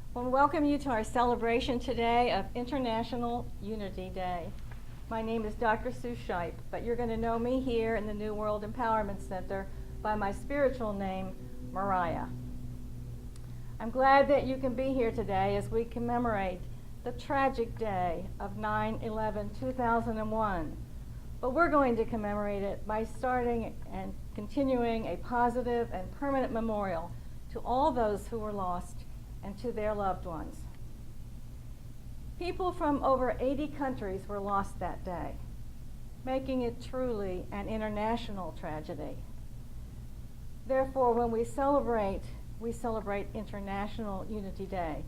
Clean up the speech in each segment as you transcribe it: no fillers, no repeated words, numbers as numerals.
I want to welcome you to our celebration today of International Unity Day. My name is Dr. Sue Shipe, but you're going to know me here in the New World Empowerment Center by my spiritual name, Mariah. I'm glad that you can be here today as we commemorate the tragic day of 9/11/2001. But we're going to commemorate it by starting and continuing a positive and permanent memorial to all those who were lost and to their loved ones. People from over 80 countries were lost that day, making it truly an international tragedy. Therefore, when we celebrate International Unity Day,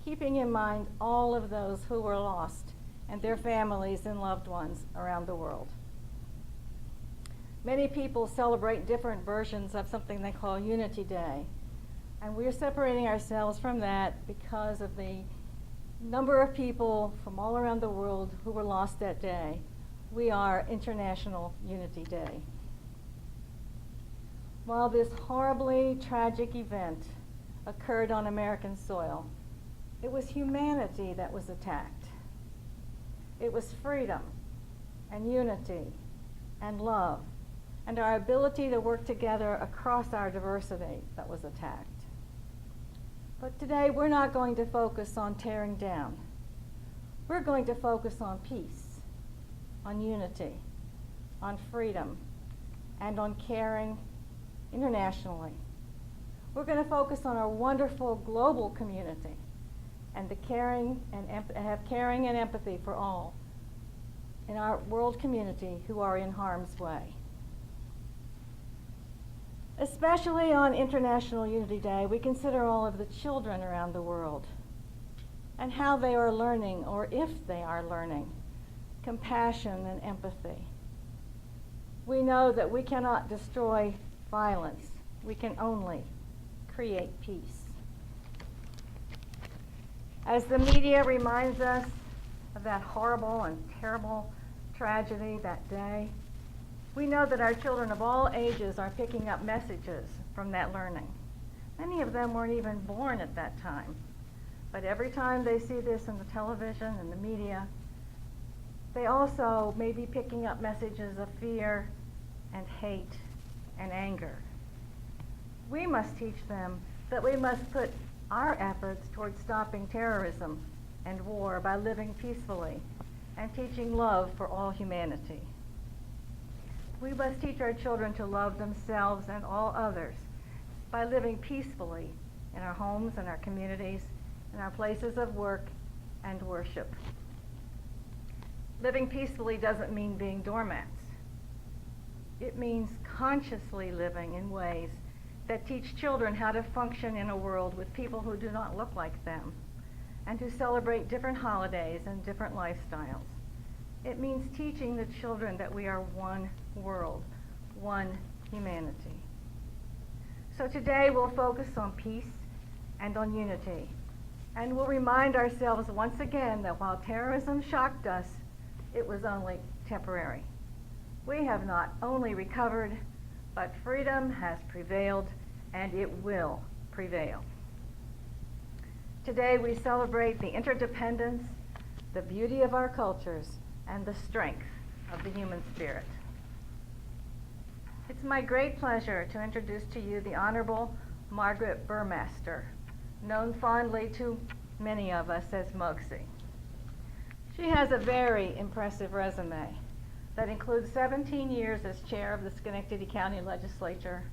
keeping in mind all of those who were lost and their families and loved ones around the world. Many people celebrate different versions of something they call Unity Day, and we're separating ourselves from that because of the number of people from all around the world who were lost that day. We are International Unity Day. While this horribly tragic event occurred on American soil, it was humanity that was attacked. It was freedom and unity and love and our ability to work together across our diversity that was attacked. But today we're not going to focus on tearing down. We're going to focus on peace, on unity, on freedom, and on caring internationally. We're going to focus on our wonderful global community and have caring and empathy for all in our world community who are in harm's way. Especially on International Unity Day, we consider all of the children around the world and how they are learning, or if they are learning, compassion and empathy. We know that we cannot destroy violence. We can only create peace. As the media reminds us of that horrible and terrible tragedy that day, we know that our children of all ages are picking up messages from that learning. Many of them weren't even born at that time. But every time they see this in the television and the media, they also may be picking up messages of fear and hate and anger. We must teach them that we must put our efforts towards stopping terrorism and war by living peacefully and teaching love for all humanity. We must teach our children to love themselves and all others by living peacefully in our homes and our communities, in our places of work and worship. Living peacefully doesn't mean being doormats. It means consciously living in ways that teach children how to function in a world with people who do not look like them and to celebrate different holidays and different lifestyles. It means teaching the children that we are one world, one humanity. So today we'll focus on peace and on unity. And we'll remind ourselves once again that while terrorism shocked us, it was only temporary. We have not only recovered, but freedom has prevailed, and it will prevail. Today we celebrate the interdependence, the beauty of our cultures, and the strength of the human spirit. It's my great pleasure to introduce to you the Honorable Margaret Burmaster, known fondly to many of us as Mugsy. She has a very impressive resume that includes 17 years as chair of the Schenectady County Legislature,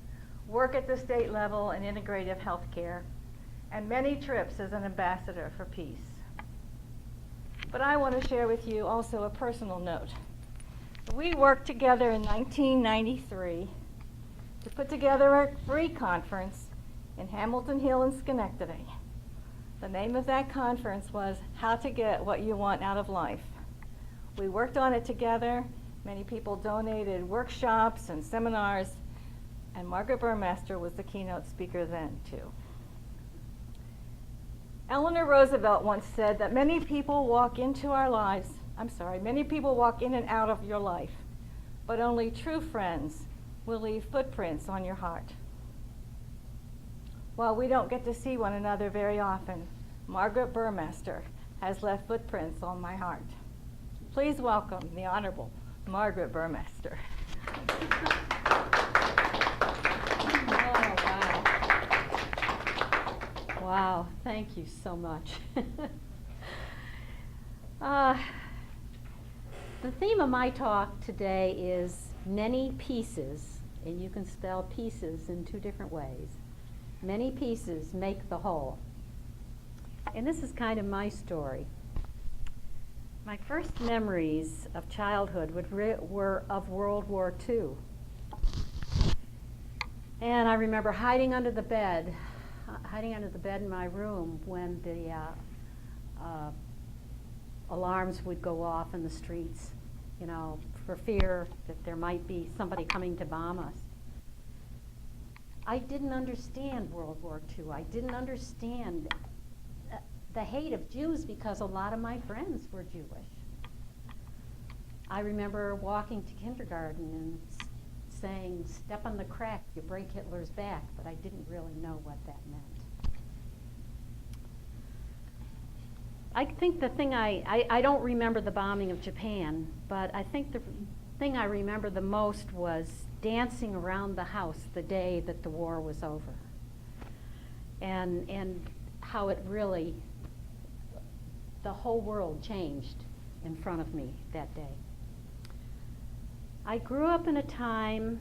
work at the state level in integrative health care, and many trips as an ambassador for peace. But I want to share with you also a personal note. We worked together in 1993 to put together a free conference in Hamilton Hill and Schenectady. The name of that conference was How to Get What You Want Out of Life. We worked on it together. Many people donated workshops and seminars, and Margaret Burmaster was the keynote speaker then, too. Eleanor Roosevelt once said that many people walk in and out of your life, but only true friends will leave footprints on your heart. While we don't get to see one another very often, Margaret Burmester, has left footprints on my heart. Please welcome the Honorable Margaret Burmester. Oh, wow. Wow, thank you so much. The theme of my talk today is many pieces, and you can spell pieces in two different ways. Many pieces make the whole. And this is kind of my story. My first memories of childhood were of World War II. And I remember hiding under the bed in my room when the alarms would go off in the streets, you know, for fear that there might be somebody coming to bomb us. I didn't understand World War II. I didn't understand the hate of Jews because a lot of my friends were Jewish. I remember walking to kindergarten and saying, "Step on the crack, you break Hitler's back," but I didn't really know what that meant. I think the thing I don't remember the bombing of Japan, but I think the thing I remember the most was dancing around the house the day that the war was over, and how it really, the whole world changed in front of me that day. I grew up in a time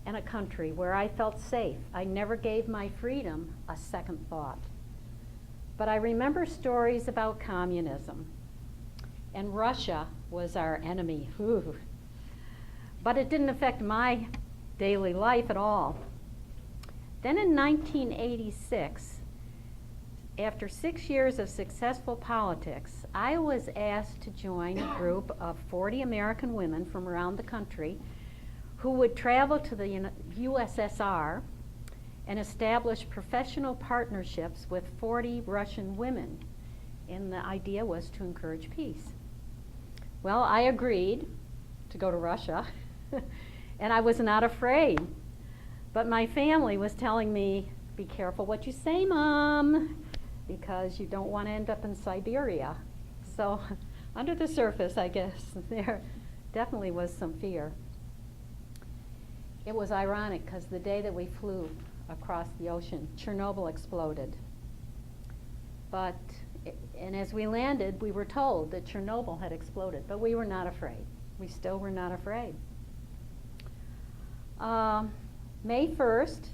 and a country where I felt safe. I never gave my freedom a second thought. But I remember stories about communism, and Russia was our enemy. Ooh. But it didn't affect my daily life at all. Then in 1986, after 6 years of successful politics, I was asked to join a group of 40 American women from around the country who would travel to the USSR and establish professional partnerships with 40 Russian women. And the idea was to encourage peace. Well, I agreed to go to Russia, and I was not afraid. But my family was telling me, "Be careful what you say, Mom, because you don't want to end up in Siberia." So under the surface, I guess, there definitely was some fear. It was ironic because the day that we flew across the ocean, Chernobyl exploded. And as we landed, we were told that Chernobyl had exploded, but we were not afraid. We still were not afraid. May 1st,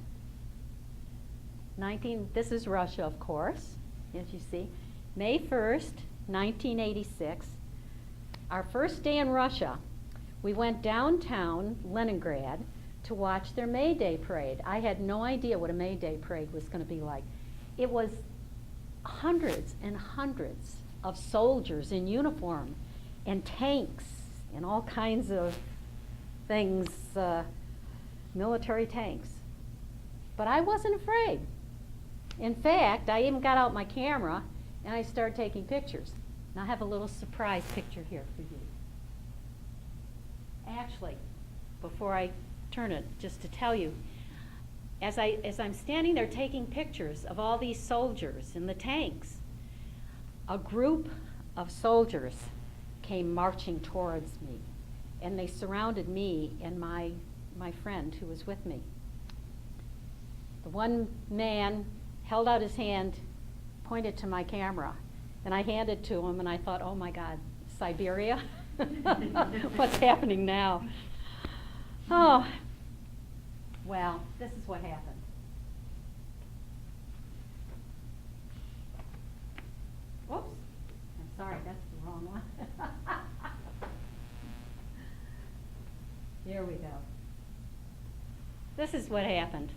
this is Russia, of course, as you see. May 1st, 1986, our first day in Russia, we went downtown Leningrad to watch their May Day parade. I had no idea what a May Day parade was going to be like. It was hundreds and hundreds of soldiers in uniform and tanks and all kinds of things, military tanks. But I wasn't afraid. In fact, I even got out my camera and I started taking pictures. And I have a little surprise picture here for you. Actually, before I turn it, just to tell you, as I'm standing there taking pictures of all these soldiers in the tanks, a group of soldiers came marching towards me, and they surrounded me and my friend who was with me. The one man held out his hand, pointed to my camera, and I handed it to him, and I thought, "Oh my God, Siberia? What's happening now?" Oh, well, this is what happened. Whoops, I'm sorry, that's the wrong one. Here we go. This is what happened.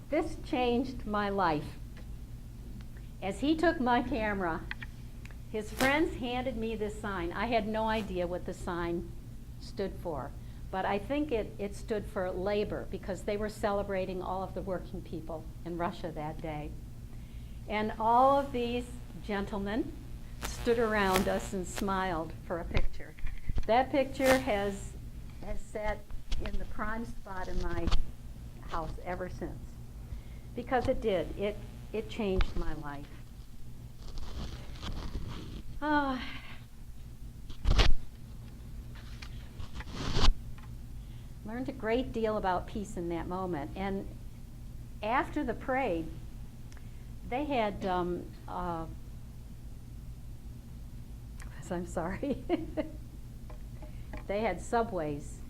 This changed my life. As he took my camera, his friends handed me this sign. I had no idea what the sign stood for, but I think it stood for labor, because they were celebrating all of the working people in Russia that day. And all of these gentlemen stood around us and smiled for a picture. That picture has sat in the prime spot in my house ever since, because it did. It changed my life. Uh, learned a great deal about peace in that moment. And after the parade, they had, I'm sorry, they had subways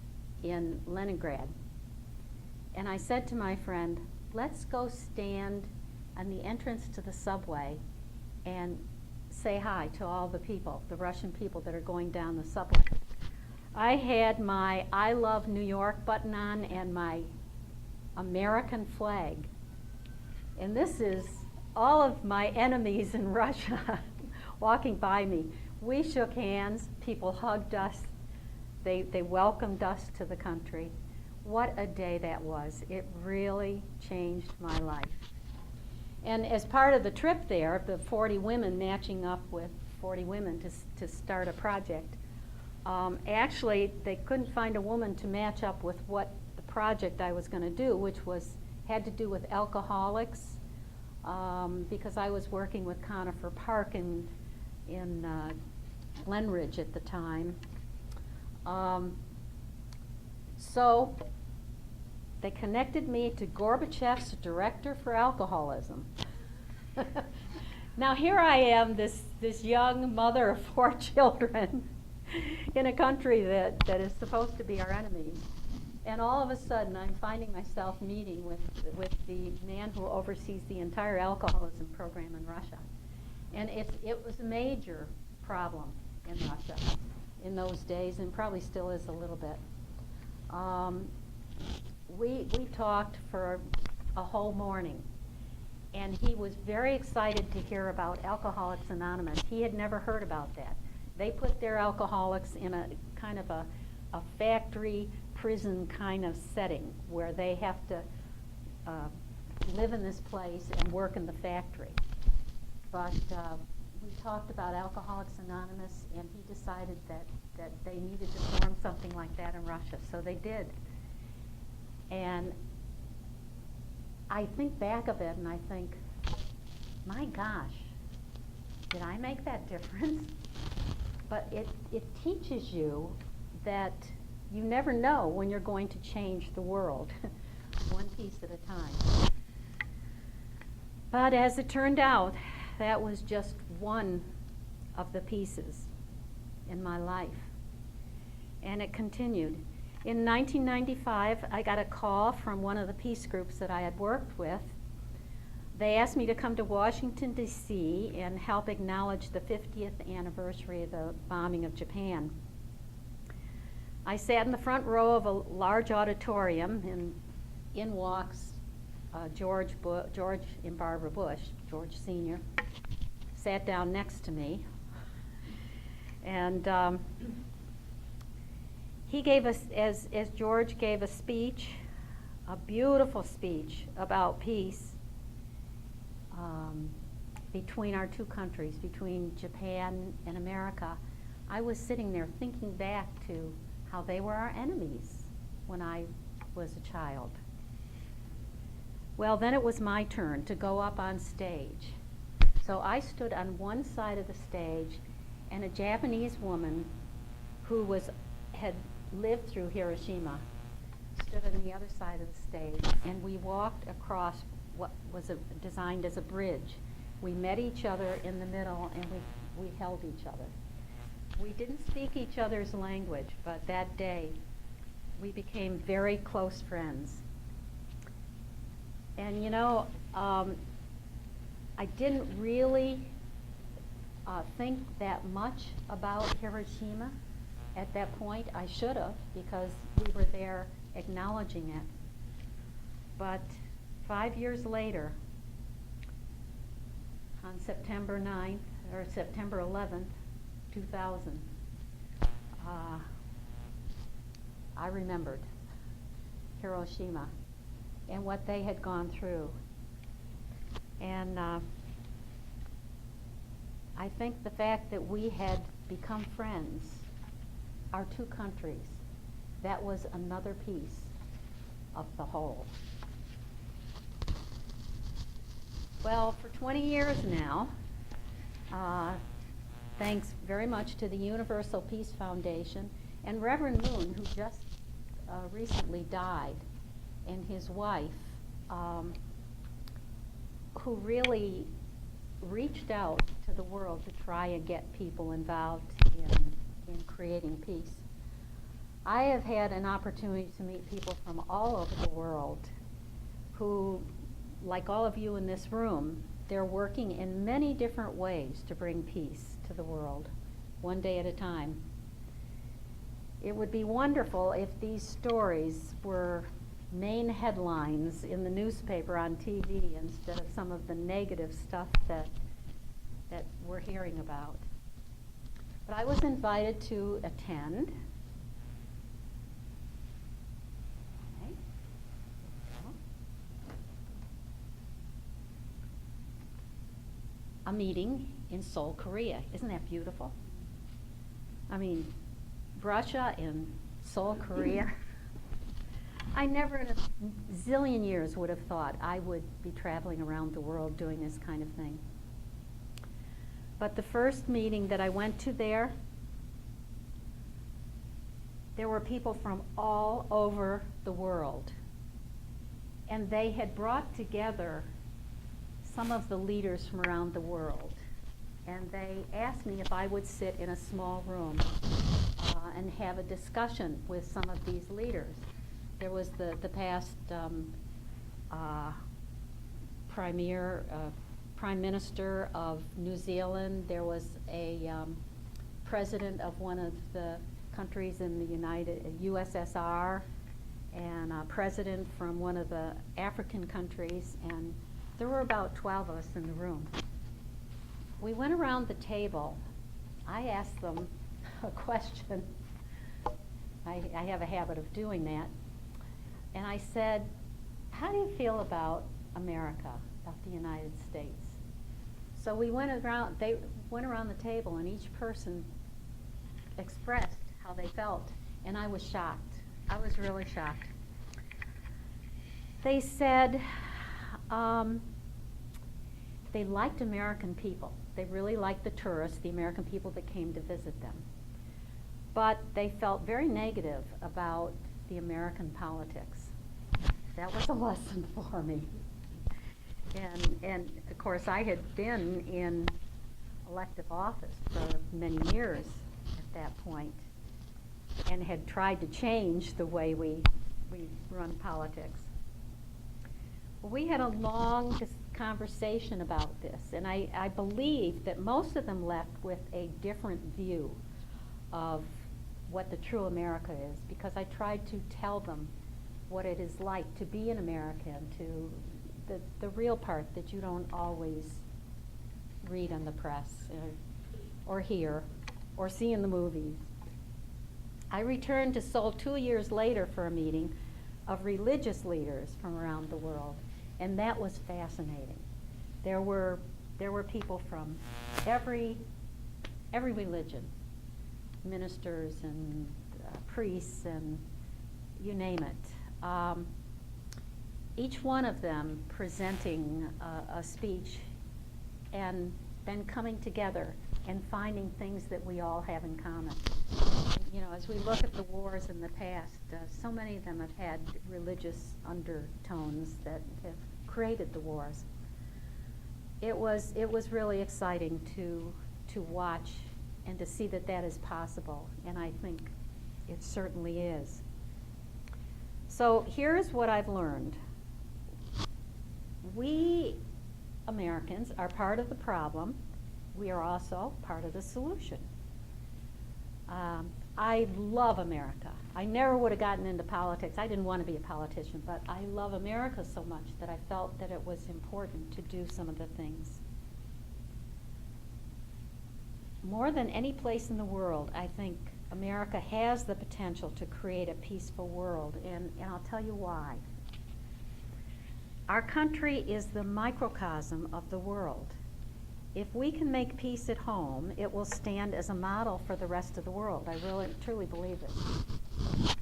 in Leningrad. And I said to my friend, let's go stand on the entrance to the subway and say hi to all the people, the Russian people that are going down the subway. I had my I Love New York button on and my American flag. And this is all of my enemies in Russia walking by me. We shook hands, people hugged us, they welcomed us to the country. What a day that was. It really changed my life. And as part of the trip there, the 40 women matching up with 40 women to start a project, actually they couldn't find a woman to match up with what the project I was going to do, which had to do with alcoholics, because I was working with Conifer Park in Glenridge at the time. So they connected me to Gorbachev's director for alcoholism. Now here I am, this young mother of 4 children in a country that is supposed to be our enemy. And all of a sudden I'm finding myself meeting with the man who oversees the entire alcoholism program in Russia. And it was a major problem in Russia in those days, and probably still is a little bit. We talked for a whole morning, and he was very excited to hear about Alcoholics Anonymous. He had never heard about that. They put their alcoholics in a kind of a factory prison kind of setting where they have to live in this place and work in the factory. But we talked about Alcoholics Anonymous, and he decided that they needed to form something like that in Russia, so they did. And I think back of it and I think, my gosh, did I make that difference? But it teaches you that you never know when you're going to change the world, one piece at a time. But as it turned out, that was just one of the pieces in my life. And it continued. In 1995, I got a call from one of the peace groups that I had worked with. They asked me to come to Washington, D.C. and help acknowledge the 50th anniversary of the bombing of Japan. I sat in the front row of a large auditorium, and in walks George and Barbara Bush, George Sr., sat down next to me. And he gave us, as George gave a speech, a beautiful speech about peace between our two countries, between Japan and America. I was sitting there thinking back to how they were our enemies when I was a child. Well, then it was my turn to go up on stage. So I stood on one side of the stage, and a Japanese woman who had lived through Hiroshima stood on the other side of the stage, and we walked across what was designed as a bridge. We met each other in the middle, and we held each other. We didn't speak each other's language, but that day we became very close friends. And you know, I didn't really think that much about Hiroshima at that point. I should have, because we were there acknowledging it. But 5 years later, on September 9th, or September 11th, 2000, I remembered Hiroshima and what they had gone through. And I think the fact that we had become friends, our two countries, that was another piece of the whole. Well, for 20 years now, thanks very much to the Universal Peace Foundation and Reverend Moon, who just recently died, and his wife, who really reached out to the world to try and get people involved in creating peace. I have had an opportunity to meet people from all over the world who, like all of you in this room, they're working in many different ways to bring peace to the world, one day at a time. It would be wonderful if these stories were main headlines in the newspaper, on TV, instead of some of the negative stuff that we're hearing about. But I was invited to attend. Okay. A meeting in Seoul, Korea. Isn't that beautiful? I mean, Russia and Seoul, Korea. I never in a zillion years would have thought I would be traveling around the world doing this kind of thing. But the first meeting that I went to there were people from all over the world. And they had brought together some of the leaders from around the world. And they asked me if I would sit in a small room and have a discussion with some of these leaders. There was the past Prime Minister of New Zealand. There was a president of one of the countries in the USSR, and a president from one of the African countries, and there were about 12 of us in the room. We went around the table. I asked them a question. I have a habit of doing that. And I said, how do you feel about America, about the United States? So we they went around the table, and each person expressed how they felt. And I was shocked. I was really shocked. They said they liked American people. They really liked the tourists, the American people that came to visit them. But they felt very negative about the American politics. That was a lesson for me. And of course, I had been in elective office for many years at that point, and had tried to change the way we run politics. Well, we had a long conversation about this, and I believe that most of them left with a different view of what the true America is, because I tried to tell them what it is like to be an American, to the real part that you don't always read in the press or hear or see in the movies. I returned to Seoul 2 years later for a meeting of religious leaders from around the world, and that was fascinating. There were people from every religion, ministers and priests and you name it. Each one of them presenting a speech and then coming together and finding things that we all have in common. You know, as we look at the wars in the past, so many of them have had religious undertones that have created the wars. It was really exciting to watch and to see that that is possible, and I think it certainly is. So here's what I've learned. We Americans are part of the problem. We are also part of the solution. I love America. I never would have gotten into politics. I didn't want to be a politician, but I love America so much that I felt that it was important to do some of the things. More than any place in the world, I think America has the potential to create a peaceful world, and I'll tell you why. Our country is the microcosm of the world. If we can make peace at home, it will stand as a model for the rest of the world. I really, truly believe it.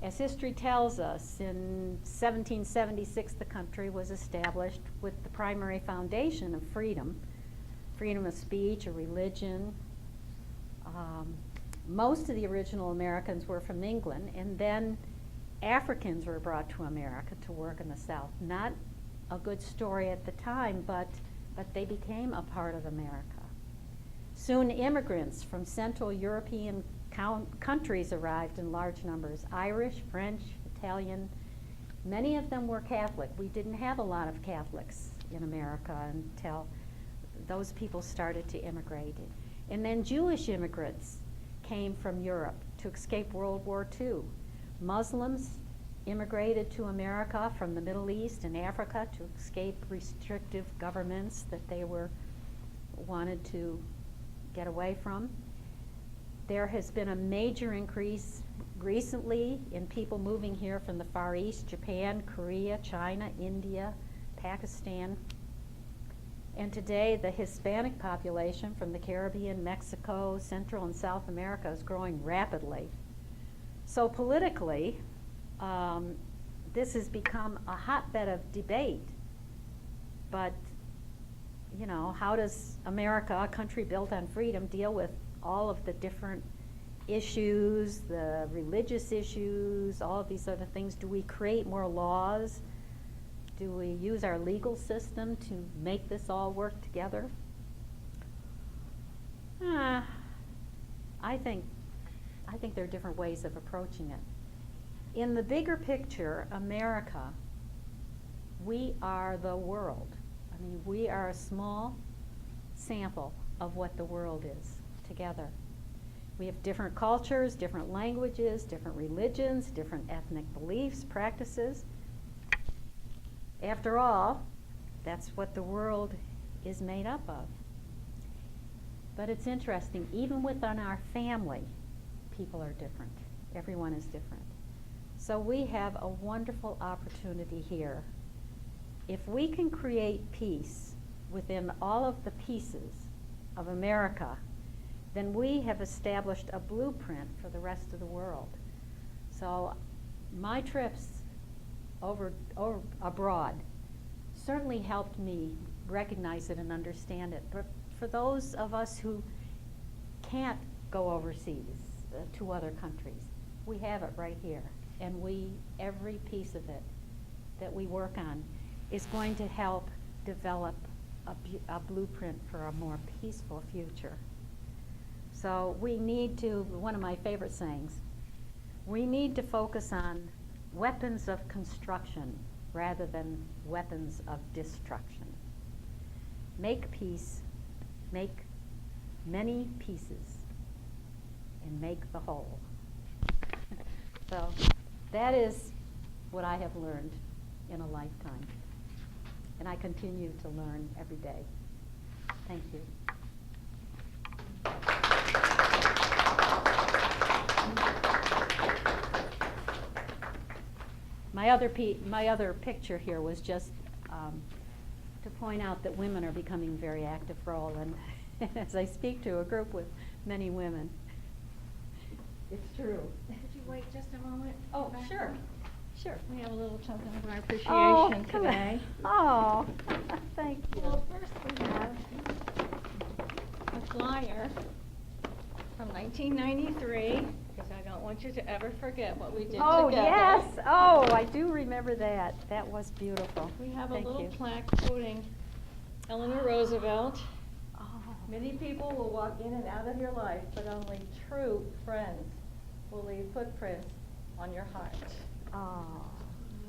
As history tells us, in 1776, the country was established with the primary foundation of freedom of speech, or religion, Most of the original Americans were from England, and then Africans were brought to America to work in the South. Not a good story at the time, but they became a part of America. Soon immigrants from Central European countries arrived in large numbers: Irish, French, Italian. Many of them were Catholic. We didn't have a lot of Catholics in America until those people started to immigrate. And then Jewish immigrants came from Europe to escape World War II. Muslims immigrated to America from the Middle East and Africa to escape restrictive governments that they wanted to get away from. There has been a major increase recently in people moving here from the Far East: Japan, Korea, China, India, Pakistan. And today the Hispanic population from the Caribbean, Mexico, Central and South America is growing rapidly. So politically, this has become a hotbed of debate. But, you know, how does America, a country built on freedom, deal with all of the different issues, the religious issues, all of these other things? Do we create more laws? Do we use our legal system to make this all work together? I think there are different ways of approaching it. In the bigger picture, America, we are the world. I mean, we are a small sample of what the world is together. We have different cultures, different languages, different religions, different ethnic beliefs, practices. After all, that's what the world is made up of. But it's interesting, even within our family, people are different. Everyone is different. So we have a wonderful opportunity here. If we can create peace within all of the pieces of America, then we have established a blueprint for the rest of the world. So my trips over abroad certainly helped me recognize it and understand it. But for those of us who can't go overseas to other countries, we have it right here. And every piece of it that we work on is going to help develop a blueprint for a more peaceful future. So we need to, one of my favorite sayings, we need to focus on weapons of construction rather than weapons of destruction. Make peace, make many pieces, and make the whole. So that is what I have learned in a lifetime. And I continue to learn every day. Thank you. My other picture here was just to point out that women are becoming a very active role, and as I speak to a group with many women, it's true. Could you wait just a moment? Oh, sure. Sure. We have a little token of our Oh, appreciation come on. today. Oh, thank you. Well, first we have a flyer from 1993, because I don't want you to ever forget what we did Oh, together. yes. Oh, I do remember that. That was beautiful. We have Thank a little you. plaque quoting Eleanor Roosevelt. Oh. Many people will walk in and out of your life, but only true friends will leave footprints on your heart. Oh.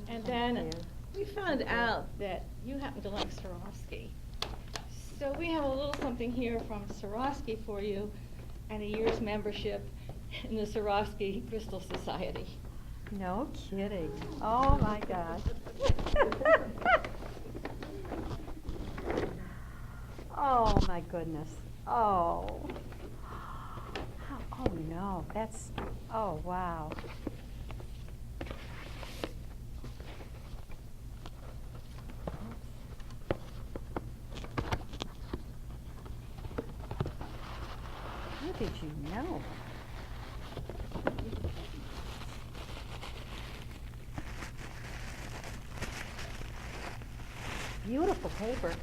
And Thank then you. we found out that you happen to like Swarovski. So we have a little something here from Swarovski for you, and a year's membership in the Swarovski Crystal Society. No kidding. Oh, my gosh. Oh, my goodness. Oh. Oh, no. That's, oh, wow. How did you know? Beautiful paper.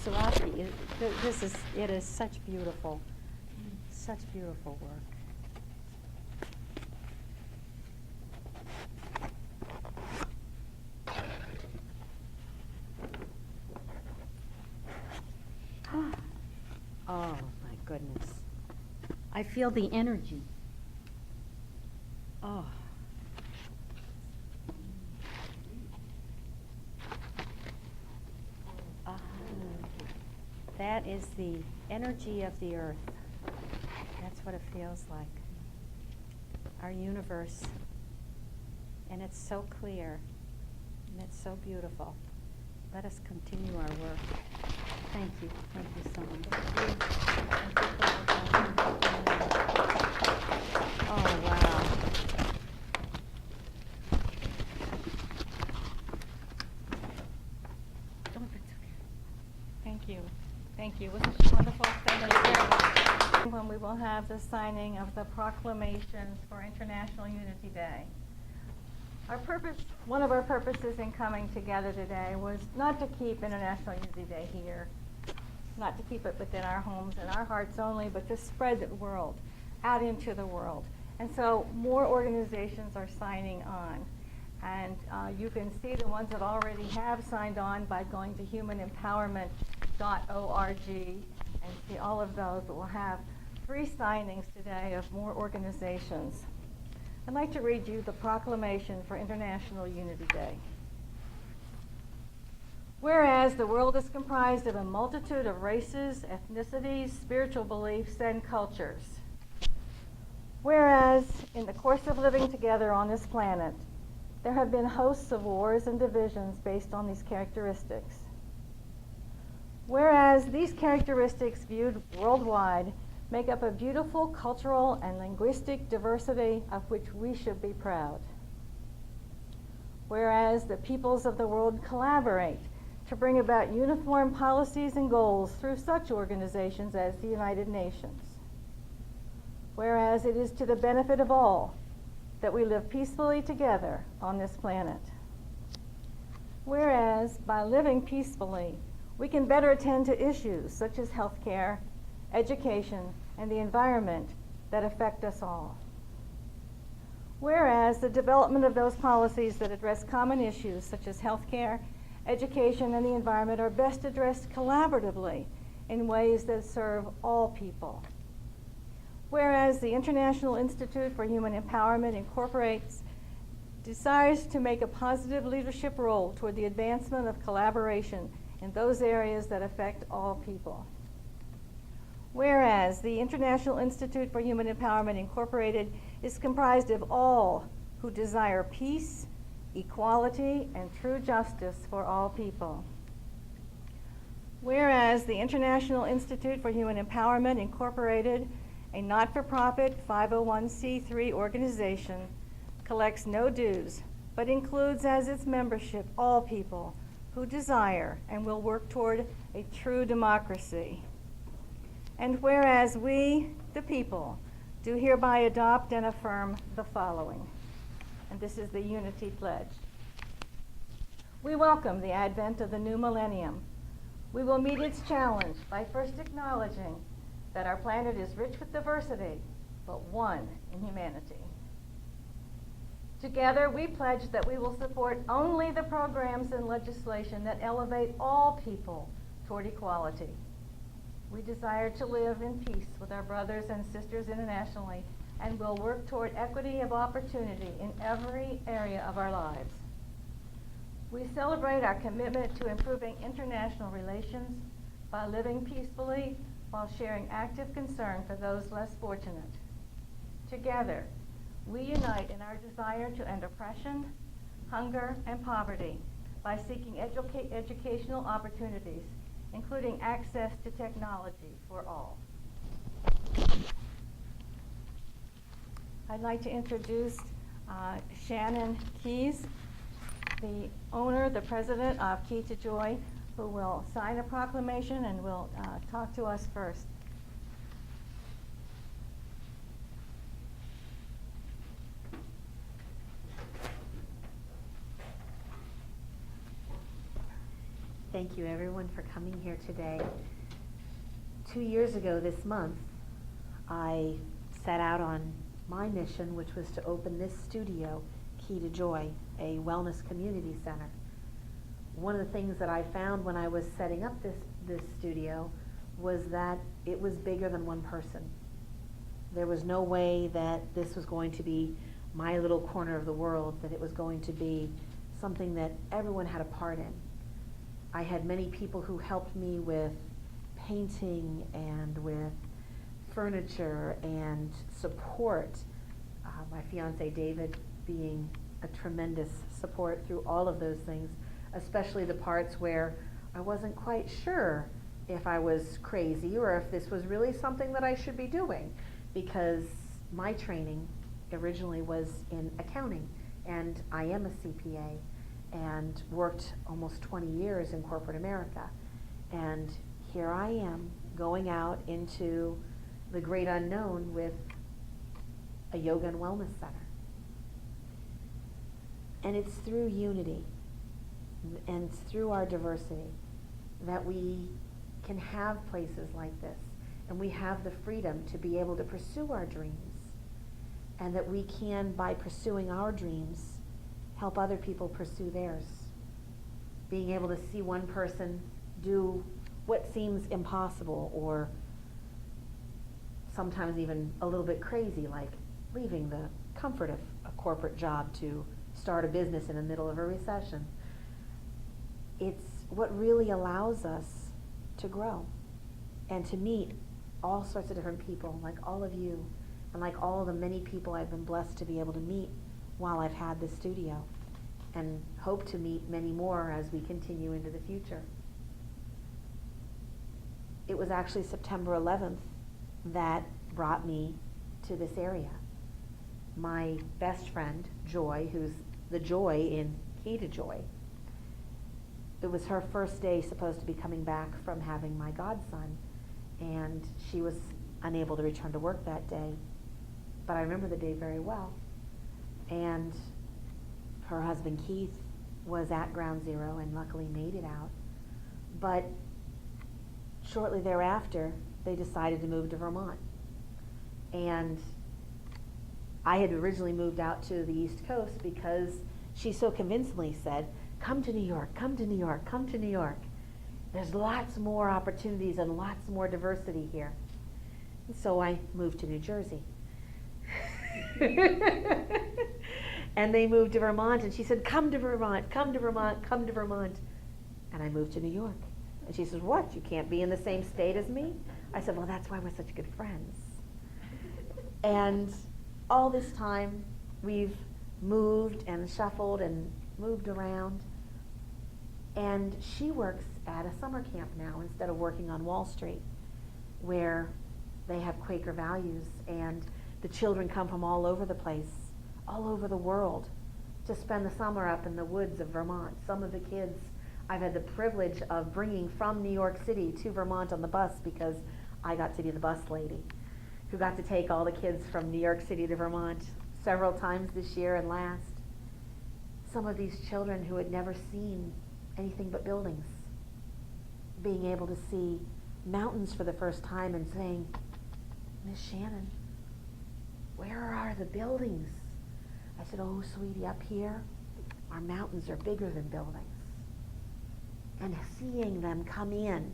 Swarovski, it is such beautiful work. Oh my goodness. I feel the energy. Oh. Ah, that is the energy of the earth. That's what it feels like. Our universe. And it's so clear. And it's so beautiful. Let us continue our work. Thank you. Thank you so much. Oh, wow. Oh, that's okay. Thank you. Thank you. Wasn't she wonderful? Thank you very much. When we will have the signing of the proclamations for International Unity Day. Our purpose, one of our purposes in coming together today was not to keep International Unity Day here, not to keep it within our homes and our hearts only, but to spread the world, out into the world. And so more organizations are signing on. And you can see the ones that already have signed on by going to humanempowerment.org and see all of those. But we'll have 3 signings today of more organizations. I'd like to read you the proclamation for International Unity Day. Whereas the world is comprised of a multitude of races, ethnicities, spiritual beliefs, and cultures. Whereas in the course of living together on this planet, there have been hosts of wars and divisions based on these characteristics. Whereas these characteristics viewed worldwide make up a beautiful cultural and linguistic diversity of which we should be proud. Whereas the peoples of the world collaborate to bring about uniform policies and goals through such organizations as the United Nations. Whereas it is to the benefit of all that we live peacefully together on this planet. Whereas by living peacefully, we can better attend to issues such as healthcare, education, and the environment that affect us all. Whereas the development of those policies that address common issues such as healthcare, education, and the environment are best addressed collaboratively in ways that serve all people. Whereas the International Institute for Human Empowerment incorporates desires to make a positive leadership role toward the advancement of collaboration in those areas that affect all people. Whereas the International Institute for Human Empowerment Incorporated is comprised of all who desire peace, equality, and true justice for all people. Whereas the International Institute for Human Empowerment Incorporated, a not-for-profit 501c3 organization, collects no dues, but includes as its membership all people who desire and will work toward a true democracy. And whereas we, the people, do hereby adopt and affirm the following, and this is the Unity Pledge. We welcome the advent of the new millennium. We will meet its challenge by first acknowledging that our planet is rich with diversity, but one in humanity. Together, we pledge that we will support only the programs and legislation that elevate all people toward equality. We desire to live in peace with our brothers and sisters internationally and will work toward equity of opportunity in every area of our lives. We celebrate our commitment to improving international relations by living peacefully while sharing active concern for those less fortunate. Together, we unite in our desire to end oppression, hunger, and poverty by seeking educational opportunities, including access to technology for all. I'd like to introduce Shannon Keys, the owner, the president of Key to Joy, who will sign a proclamation and will talk to us first. Thank you everyone for coming here today. 2 years ago this month, I set out on my mission, which was to open this studio, Key to Joy, a wellness community center. One of the things that I found when I was setting up this studio was that it was bigger than one person. There was no way that this was going to be my little corner of the world, that it was going to be something that everyone had a part in. I had many people who helped me with painting and with furniture and support. My fiance David being a tremendous support through all of those things, especially the parts where I wasn't quite sure if I was crazy or if this was really something that I should be doing, because my training originally was in accounting, and I am a CPA and worked almost 20 years in corporate America. And here I am going out into the great unknown with a yoga and wellness center. And it's through unity and it's through our diversity that we can have places like this, and we have the freedom to be able to pursue our dreams, and that we can, by pursuing our dreams, help other people pursue theirs. Being able to see one person do what seems impossible, or sometimes even a little bit crazy, like leaving the comfort of a corporate job to start a business in the middle of a recession. It's what really allows us to grow and to meet all sorts of different people, like all of you, and like all the many people I've been blessed to be able to meet while I've had this studio, and hope to meet many more as we continue into the future. It was actually September 11th that brought me to this area. My best friend, Joy, who's the joy in Key to Joy, it was her first day supposed to be coming back from having my godson, and she was unable to return to work that day. But I remember the day very well. And her husband Keith was at Ground Zero and luckily made it out. But shortly thereafter, they decided to move to Vermont. And I had originally moved out to the East Coast because she so convincingly said, "Come to New York, come to New York, come to New York. There's lots more opportunities and lots more diversity here." And so I moved to New Jersey. And they moved to Vermont, and she said, "Come to Vermont, come to Vermont, come to Vermont." And I moved to New York. And she says, "What, you can't be in the same state as me?" I said, "Well, that's why we're such good friends." And all this time, we've moved and shuffled and moved around. And she works at a summer camp now instead of working on Wall Street, where they have Quaker values, and the children come from all over the place, all over the world, to spend the summer up in the woods of Vermont. Some of the kids I've had the privilege of bringing from New York City to Vermont on the bus, because I got to be the bus lady who got to take all the kids from New York City to Vermont several times this year and last. Some of these children who had never seen anything but buildings, being able to see mountains for the first time and saying, "Miss Shannon, where are the buildings?" I said, "Oh, sweetie, up here, our mountains are bigger than buildings." And seeing them come in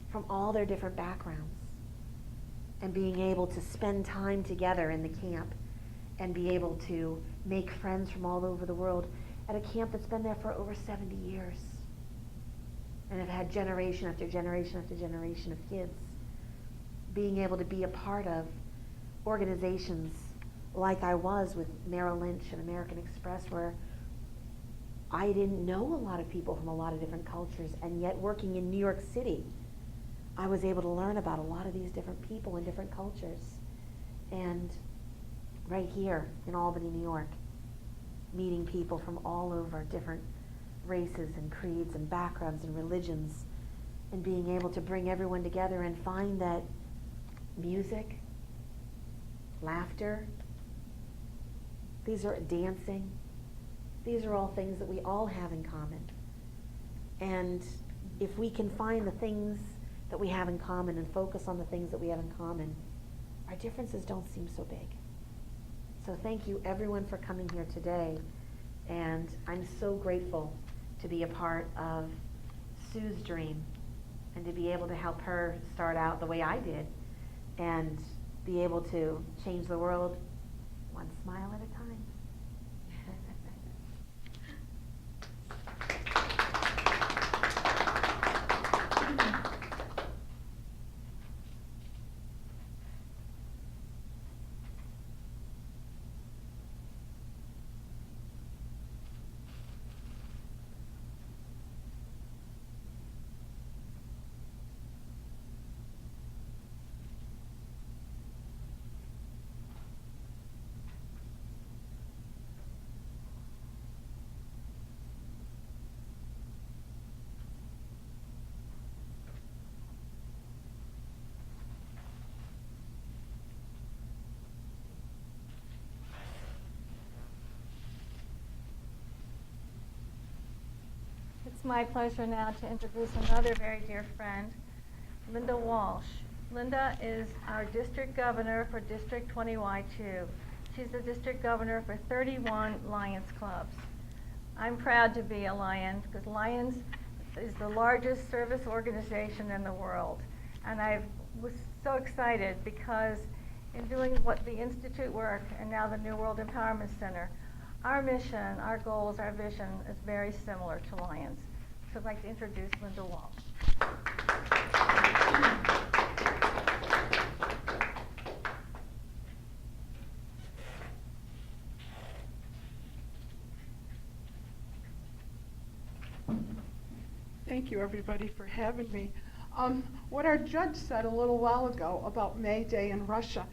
from all their different backgrounds, and being able to spend time together in the camp and be able to make friends from all over the world at a camp that's been there for over 70 years and have had generation after generation after generation of kids. Being able to be a part of organizations like I was with Merrill Lynch and American Express, where I didn't know a lot of people from a lot of different cultures, and yet working in New York City, I was able to learn about a lot of these different people and different cultures. And right here in Albany, New York, meeting people from all over, different races and creeds and backgrounds and religions, and being able to bring everyone together and find that music, laughter, these are dancing, these are all things that we all have in common. And if we can find the things that we have in common and focus on the things that we have in common, our differences don't seem so big. So thank you everyone for coming here today, and I'm so grateful to be a part of Sue's dream and to be able to help her start out the way I did and be able to change the world one smile at a time. It's my pleasure now to introduce another very dear friend, Linda Walsh. Linda is our district governor for District 20Y2. She's the district governor for 31 Lions clubs. I'm proud to be a Lion because Lions is the largest service organization in the world. And I was so excited because in doing what the Institute work and now the New World Empowerment Center, our mission, our goals, our vision is very similar to Lions. So I'd like to introduce Linda Walsh. Thank you, everybody, for having me. What our judge said a little while ago about May Day in Russia,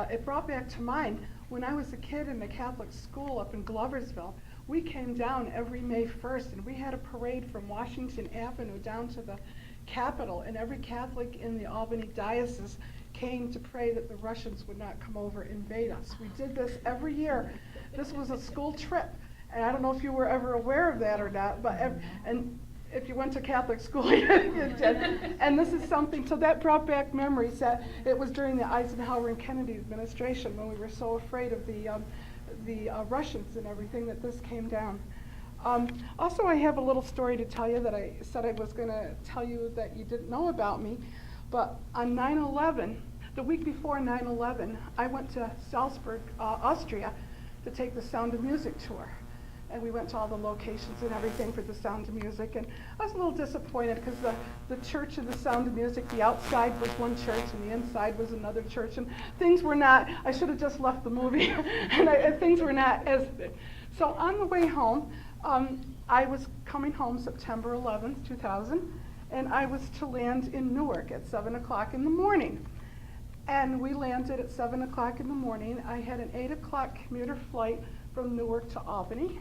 it brought back to mind when I was a kid in the Catholic school up in Gloversville. We came down every May 1st, and we had a parade from Washington Avenue down to the Capitol, and every Catholic in the Albany diocese came to pray that the Russians would not come over and invade us. We did this every year. This was a school trip, and I don't know if you were ever aware of that or not, but and if you went to Catholic school, you did. And this is something, so that brought back memories that it was during the Eisenhower and Kennedy administration when we were so afraid of the Russians and everything that this came down. Also, I have a little story to tell you that I said I was going to tell you that you didn't know about me, but on 9/11, the week before 9/11, I went to Salzburg, Austria to take the Sound of Music tour. And we went to all the locations and everything for the Sound of Music. And I was a little disappointed because the church of the Sound of Music, the outside was one church and the inside was another church. And things were not, I should have just left the movie. And things were not as, so on the way home, I was coming home September 11th, 2000, and I was to land in Newark at 7 o'clock in the morning. And we landed at 7 o'clock in the morning. I had an 8 o'clock commuter flight from Newark to Albany.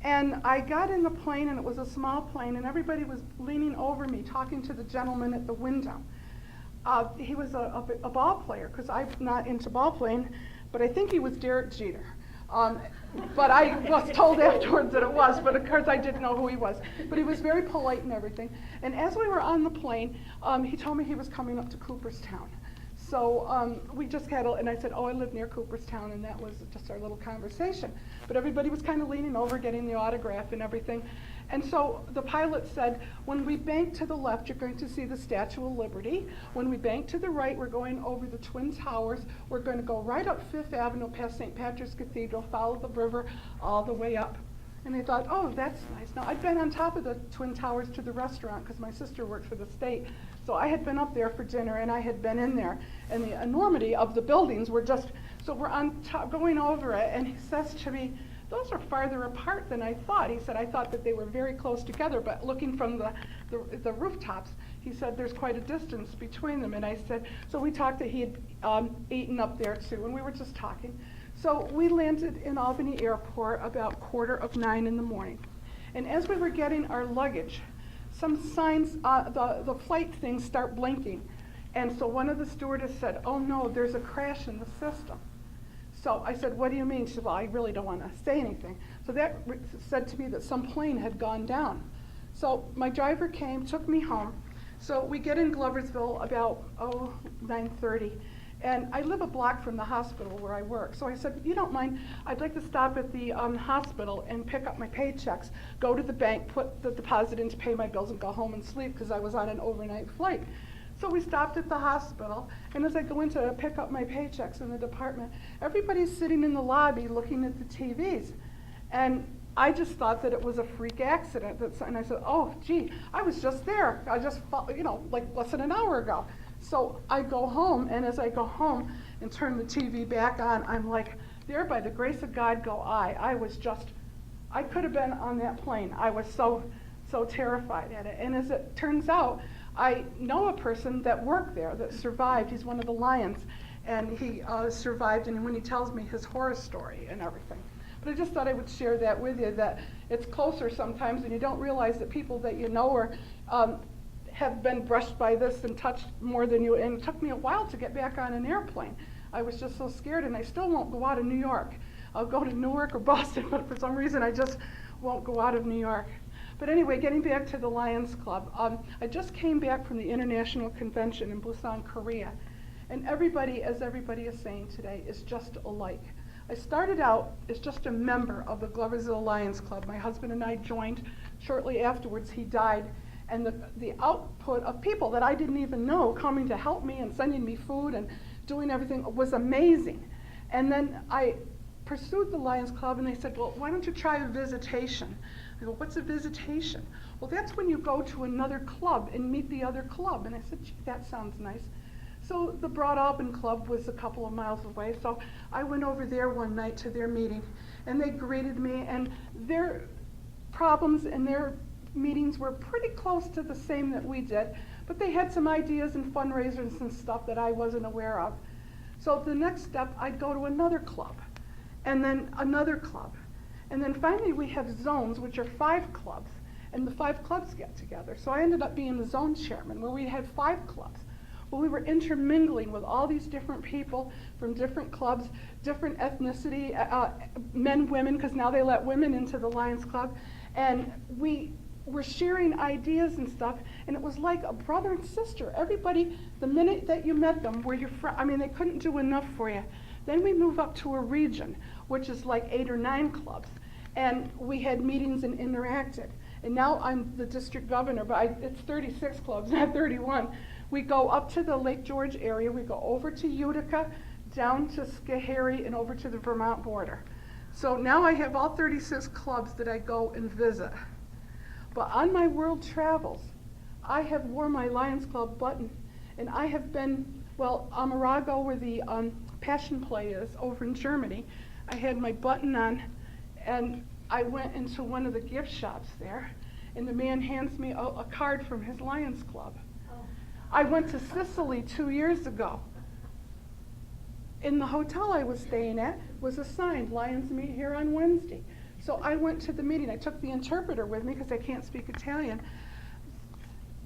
And I got in the plane, and it was a small plane, and everybody was leaning over me, talking to the gentleman at the window. He was a ball player, because I'm not into ball playing, but I think he was Derek Jeter. But I was told afterwards that it was, but of course I didn't know who he was. But he was very polite and everything. And as we were on the plane, he told me he was coming up to Cooperstown. So we just had, and I said, oh, I live near Cooperstown, and that was just our little conversation. But everybody was kind of leaning over, getting the autograph and everything. And so the pilot said, when we bank to the left, you're going to see the Statue of Liberty. When we bank to the right, we're going over the Twin Towers. We're going to go right up Fifth Avenue past St. Patrick's Cathedral, follow the river all the way up. And I thought, oh, that's nice. Now, I'd been on top of the Twin Towers to the restaurant because my sister worked for the state. So I had been up there for dinner, and I had been in there. And the enormity of the buildings were just, so we're on top, going over it, and he says to me, those are farther apart than I thought. He said, I thought that they were very close together, but looking from the rooftops, he said, there's quite a distance between them. And I said, so we talked that he had eaten up there too, and we were just talking. So we landed in Albany Airport about 8:45 in the morning. And as we were getting our luggage, some signs, the flight things start blinking. And so one of the stewardess said, oh no, there's a crash in the system. So I said, what do you mean? She said, well, I really don't want to say anything. So that said to me that some plane had gone down. So my driver came, took me home. So we get in Gloversville about 9:30, and I live a block from the hospital where I work. So I said, if you don't mind, I'd like to stop at the hospital and pick up my paychecks, go to the bank, put the deposit in to pay my bills, and go home and sleep because I was on an overnight flight. So we stopped at the hospital, and as I go in to pick up my paychecks in the department, everybody's sitting in the lobby looking at the TVs. And I just thought that it was a freak accident. And I said, oh, gee, I was just there. I just, like less than an hour ago. So I go home, and as I go home and turn the TV back on, I'm like, there by the grace of God go I. I could have been on that plane. I was so terrified at it. And as it turns out, I know a person that worked there that survived. He's one of the Lions, and he survived, and when he tells me his horror story and everything. But I just thought I would share that with you, that it's closer sometimes, and you don't realize that people that you know are have been brushed by this and touched more than you. And it took me a while to get back on an airplane. I was just so scared, and I still won't go out of New York. I'll go to Newark or Boston, but for some reason I just won't go out of New York. But anyway, getting back to the Lions Club, I just came back from the International Convention in Busan, Korea. And everybody, as everybody is saying today, is just alike. I started out as just a member of the Gloversville Lions Club. My husband and I joined. Shortly afterwards, he died. And the output of people that I didn't even know coming to help me and sending me food and doing everything was amazing. And then I pursued the Lions Club, and they said, well, why don't you try a visitation? I go, what's a visitation? Well, that's when you go to another club and meet the other club. And I said, gee, that sounds nice. So the Broad Alban Club was a couple of miles away, so I went over there one night to their meeting, and they greeted me, and their problems and their meetings were pretty close to the same that we did, but they had some ideas and fundraisers and stuff that I wasn't aware of. So the next step, I'd go to another club, and then another club. And then finally we have zones, which are 5 clubs, and the 5 clubs get together. So I ended up being the zone chairman, where we had 5 clubs. Well, we were intermingling with all these different people from different clubs, different ethnicity, men, women, because now they let women into the Lions Club. And we were sharing ideas and stuff, and it was like a brother and sister. Everybody, the minute that you met them, were your friend. I mean, they couldn't do enough for you. Then we move up to a region, which is like 8 or 9 clubs. And we had meetings and interacted. And now I'm the district governor, but it's 36 clubs, not 31. We go up to the Lake George area. We go over to Utica, down to Schoharie, and over to the Vermont border. So now I have all 36 clubs that I go and visit. But on my world travels, I have worn my Lions Club button, and I have been, well, Amarago, where the Passion Play is, over in Germany. I had my button on, and I went into one of the gift shops there, and the man hands me a card from his Lions Club. I went to Sicily 2 years ago. In the hotel I was staying at was a sign, Lions meet here on Wednesday. So I went to the meeting. I took the interpreter with me because I can't speak Italian.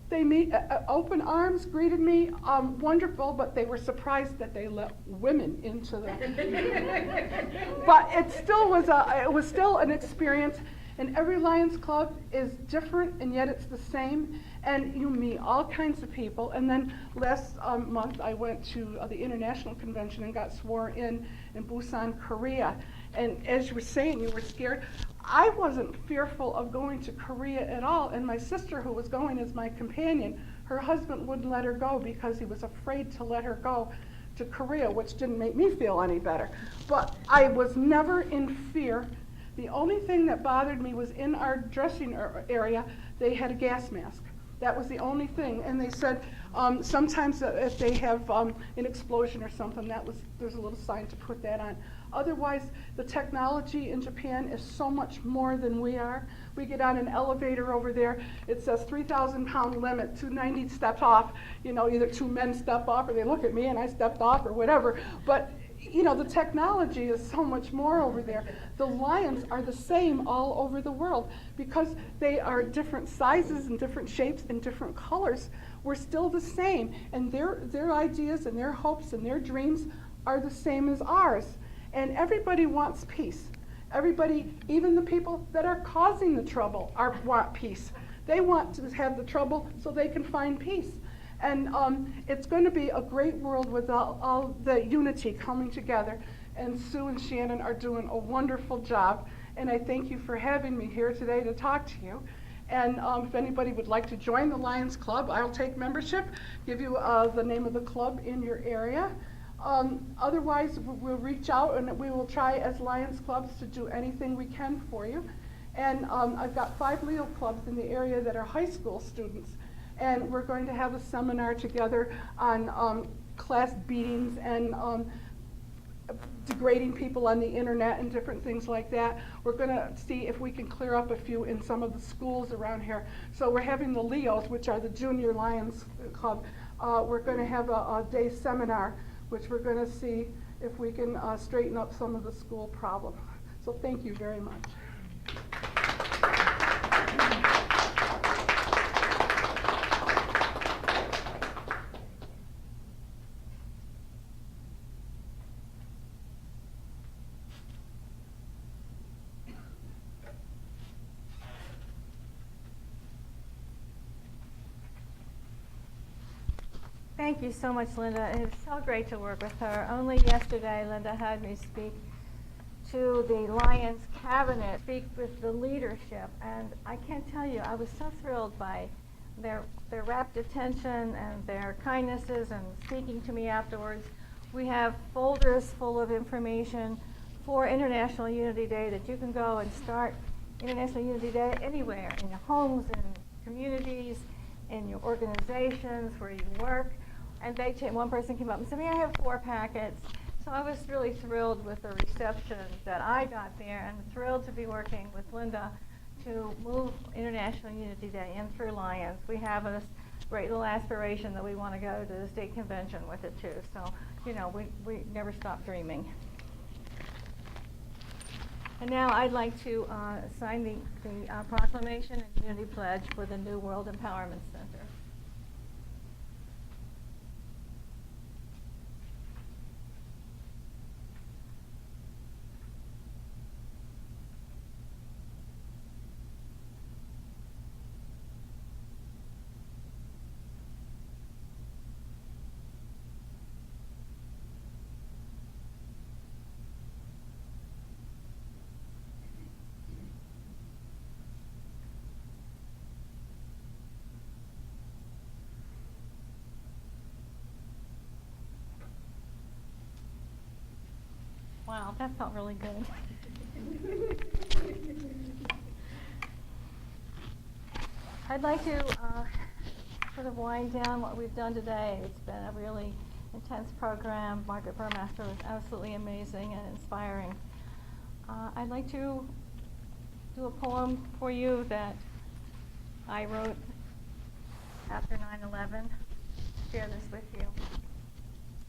They meet, open arms, greeted me, wonderful, but they were surprised that they let women into the But it was still an experience, and every Lions Club is different, and yet it's the same, and you meet all kinds of people. And then last month I went to the International Convention and got sworn in Busan, Korea. And as you were saying, you were scared. I wasn't fearful of going to Korea at all, and my sister, who was going as my companion, her husband wouldn't let her go because he was afraid to let her go to Korea, which didn't make me feel any better. But I was never in fear. The only thing that bothered me was in our dressing area, they had a gas mask. That was the only thing. And they said sometimes if they have an explosion or something, there's a little sign to put that on. Otherwise, the technology in Japan is so much more than we are. We get on an elevator over there, it says 3,000-pound limit, 290 steps off. You know, either 2 men step off or they look at me and I stepped off or whatever. But you know, the technology is so much more over there. The lions are the same all over the world because they are different sizes and different shapes and different colors. We're still the same, and their ideas and their hopes and their dreams are the same as ours. And everybody wants peace. Everybody, even the people that are causing the trouble, want peace. They want to have the trouble so they can find peace. And it's going to be a great world with all the unity coming together. And Sue and Shannon are doing a wonderful job. And I thank you for having me here today to talk to you. And if anybody would like to join the Lions Club, I'll take membership, give you the name of the club in your area. Otherwise, we'll reach out and we will try as Lions Clubs to do anything we can for you. And I've got 5 Leo clubs in the area that are high school students. And we're going to have a seminar together on class beatings and degrading people on the internet and different things like that. We're going to see if we can clear up a few in some of the schools around here. So we're having the Leos, which are the Junior Lions Club. We're going to have a day seminar, which we're going to see if we can straighten up some of the school problems. So thank you very much. Thank you so much, Linda. It was so great to work with her. Only yesterday, Linda had me speak to the Lions Cabinet, speak with the leadership, and I can't tell you, I was so thrilled by their rapt attention and their kindnesses and speaking to me afterwards. We have folders full of information for International Unity Day that you can go and start International Unity Day anywhere, in your homes, in communities, in your organizations, where you work. And one person came up and said, "May I have 4 packets?" So I was really thrilled with the reception that I got there, and thrilled to be working with Linda to move International Unity Day in through Lions. We have a great little aspiration that we want to go to the state convention with it too. So, you know, we never stop dreaming. And now I'd like to sign the proclamation and unity pledge for the New World Empowerment Center. Wow, that felt really good. I'd like to sort of wind down what we've done today. It's been a really intense program. Margaret Burmaster was absolutely amazing and inspiring. I'd like to do a poem for you that I wrote after 9/11. Share this with you.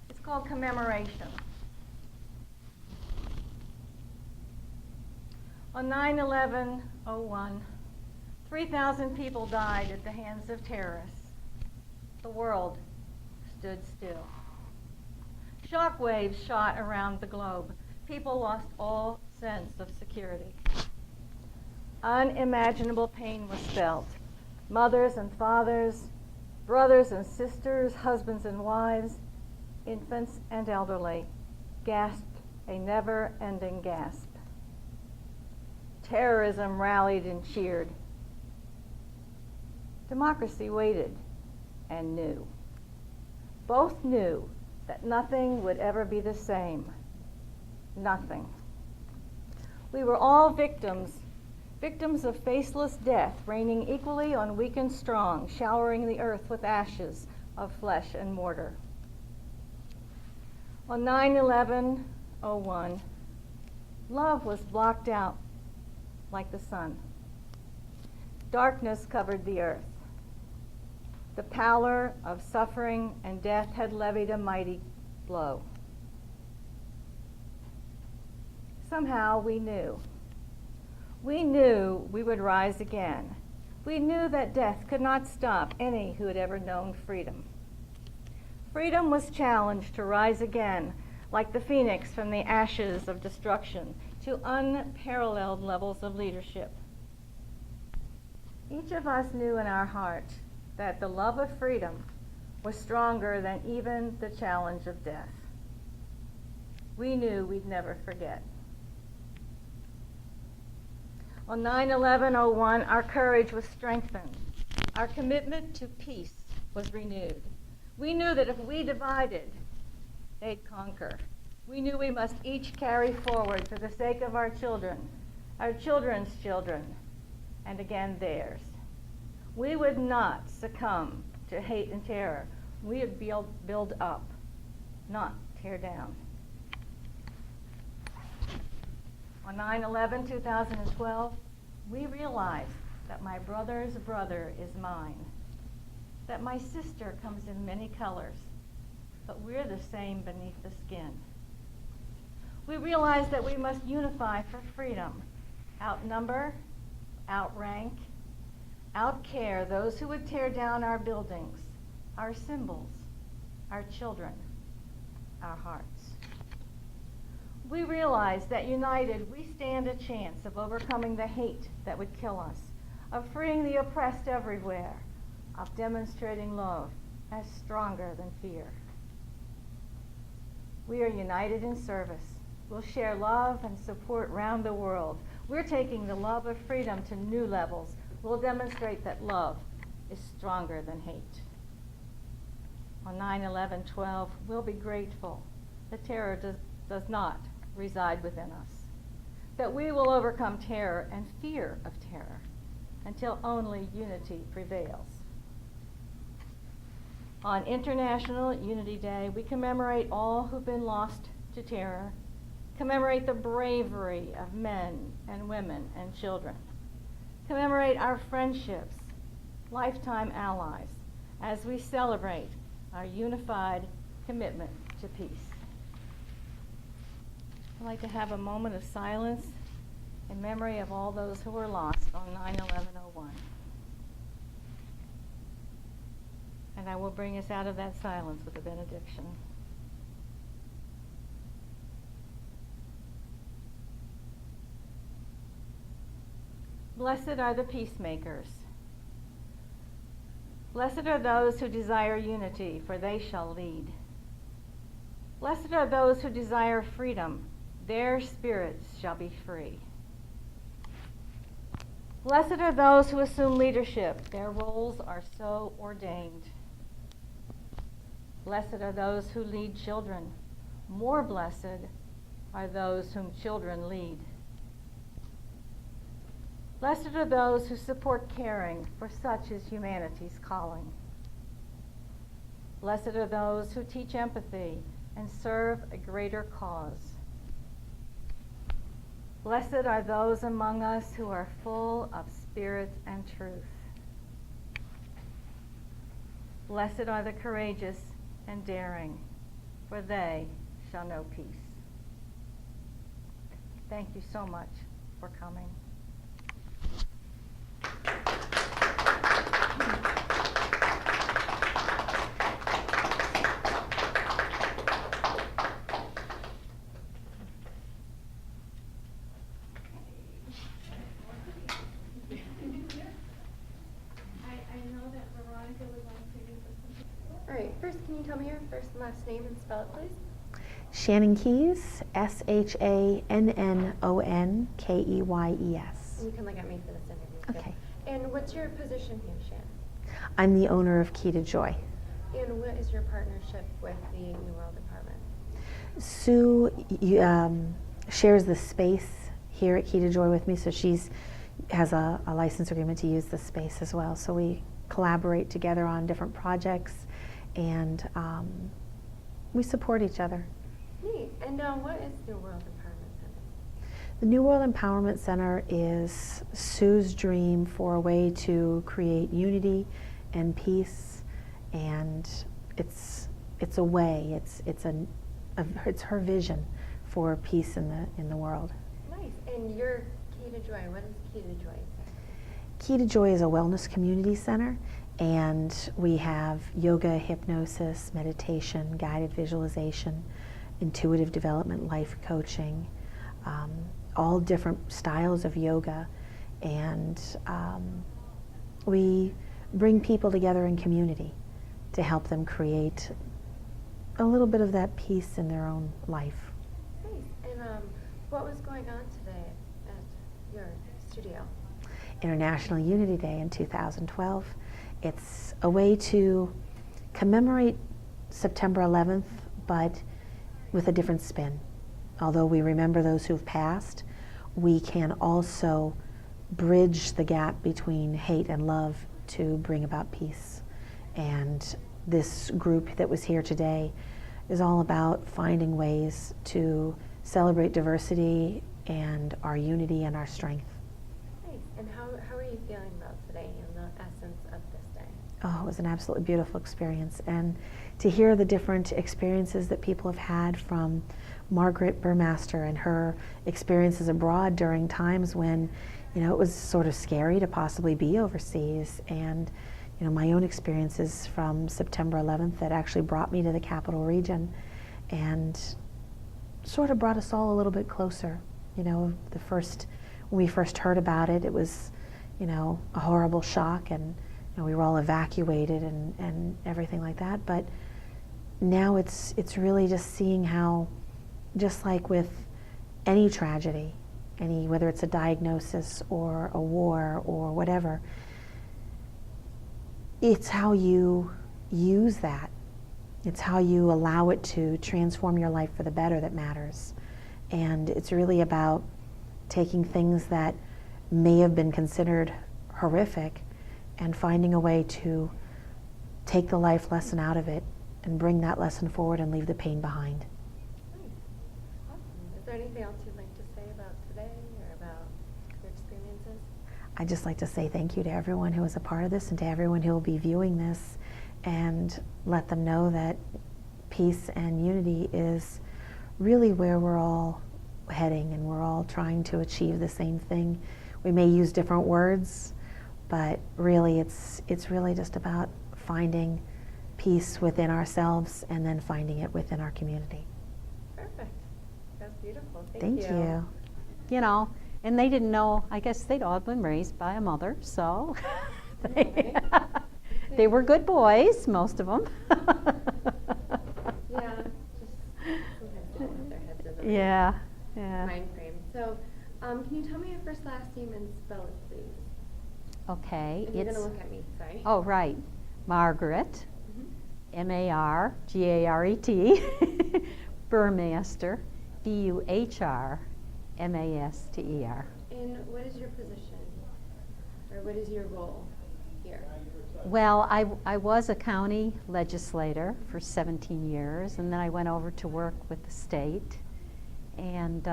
It's called Commemoration. On 9/11/01, 3,000 people died at the hands of terrorists. The world stood still. Shockwaves shot around the globe. People lost all sense of security. Unimaginable pain was felt. Mothers and fathers, brothers and sisters, husbands and wives, infants and elderly gasped a never-ending gasp. Terrorism rallied and cheered. Democracy waited and knew. Both knew that nothing would ever be the same. Nothing. We were all victims of faceless death, raining equally on weak and strong, showering the earth with ashes of flesh and mortar. On 9/11/01, love was blocked out like the sun. Darkness covered the earth. The pallor of suffering and death had levied a mighty blow. Somehow we knew. We knew we would rise again. We knew that death could not stop any who had ever known freedom. Freedom was challenged to rise again, like the phoenix from the ashes of destruction, to unparalleled levels of leadership. Each of us knew in our heart that the love of freedom was stronger than even the challenge of death. We knew we'd never forget. On 9/11/01, our courage was strengthened. Our commitment to peace was renewed. We knew that if we divided, they'd conquer. We knew we must each carry forward for the sake of our children, our children's children, and again theirs. We would not succumb to hate and terror. We would build up, not tear down. On 9/11/2012, we realized that my brother's brother is mine, that my sister comes in many colors, but we're the same beneath the skin. We realized that we must unify for freedom, outnumber, outrank, outcare those who would tear down our buildings, our symbols, our children, our hearts. We realize that united we stand a chance of overcoming the hate that would kill us, of freeing the oppressed everywhere, of demonstrating love as stronger than fear. We are united in service. We'll share love and support round the world. We're taking the love of freedom to new levels. We'll demonstrate that love is stronger than hate. On 9/11/12, we'll be grateful that terror does not reside within us, that we will overcome terror and fear of terror until only unity prevails. On International Unity Day, we commemorate all who've been lost to terror, commemorate the bravery of men and women and children, commemorate our friendships, lifetime allies, as we celebrate our unified commitment to peace. I'd like to have a moment of silence in memory of all those who were lost on 9/11/01. And I will bring us out of that silence with a benediction. Blessed are the peacemakers. Blessed are those who desire unity, for they shall lead. Blessed are those who desire freedom, their spirits shall be free. Blessed are those who assume leadership, their roles are so ordained. Blessed are those who lead children, more blessed are those whom children lead. Blessed are those who support caring, for such is humanity's calling. Blessed are those who teach empathy and serve a greater cause. Blessed are those among us who are full of spirit and truth. Blessed are the courageous and daring, for they shall know peace. Thank you so much for coming. All right, first, can you tell me your first and last name and spell it, please? Shannon Keys, SHANNONKEYES. And you can look at me for this interview, too. Okay. And what's your position here, Shannon? I'm the owner of Key to Joy. And what is your partnership with the New World Department? Sue shares the space here at Key to Joy with me, so she's has a license agreement to use the space as well. So we collaborate together on different projects, and we support each other. Neat. And what is New World Empowerment Center? The New World Empowerment Center is Sue's dream for a way to create unity and peace, and it's a way. It's her vision for peace in the world. Nice. And your Key to Joy, what is Key to Joy exactly? Key to Joy is a wellness community center, and we have yoga, hypnosis, meditation, guided visualization, intuitive development, life coaching, all different styles of yoga, and we bring people together in community to help them create a little bit of that peace in their own life. Nice. And what was going on today at your studio? International Unity Day in 2012. It's a way to commemorate September 11th, but with a different spin. Although we remember those who've passed, we can also bridge the gap between hate and love to bring about peace. And this group that was here today is all about finding ways to celebrate diversity and our unity and our strength. Nice. And how are you feeling about today and the essence of this day? Oh, it was an absolutely beautiful experience. And to hear the different experiences that people have had, from Margaret Burmaster and her experiences abroad during times when, it was sort of scary to possibly be overseas, and my own experiences from September 11th that actually brought me to the capital region and sort of brought us all a little bit closer. When we first heard about it, it was, a horrible shock, and we were all evacuated and everything like that. But now it's really just seeing how, just like with any tragedy, whether it's a diagnosis or a war or whatever, it's how you use that. It's how you allow it to transform your life for the better that matters. And it's really about taking things that may have been considered horrific and finding a way to take the life lesson out of it and bring that lesson forward and leave the pain behind. Nice. Awesome. Is there anything else you'd like to say about today or about your experiences? I'd just like to say thank you to everyone who was a part of this and to everyone who will be viewing this, and let them know that peace and unity is really where we're all heading, and we're all trying to achieve the same thing. We may use different words, but really it's really just about finding peace within ourselves and then finding it within our community. Perfect. That's beautiful. Thank you. And they didn't know, I guess they'd all been raised by a mother, so they were good boys, most of them. Yeah, just sometimes they don't have their heads in the Yeah. mind frame. So, can you tell me your first last name and spell it, please? Okay. And you're going to look at me, sorry. Oh, right. Margaret, Mhm. Margaret, Burmaster, Buhrmaster. And what is your position? Or what is your role here? Well, I was a county legislator for 17 years, and then I went over to work with the state. And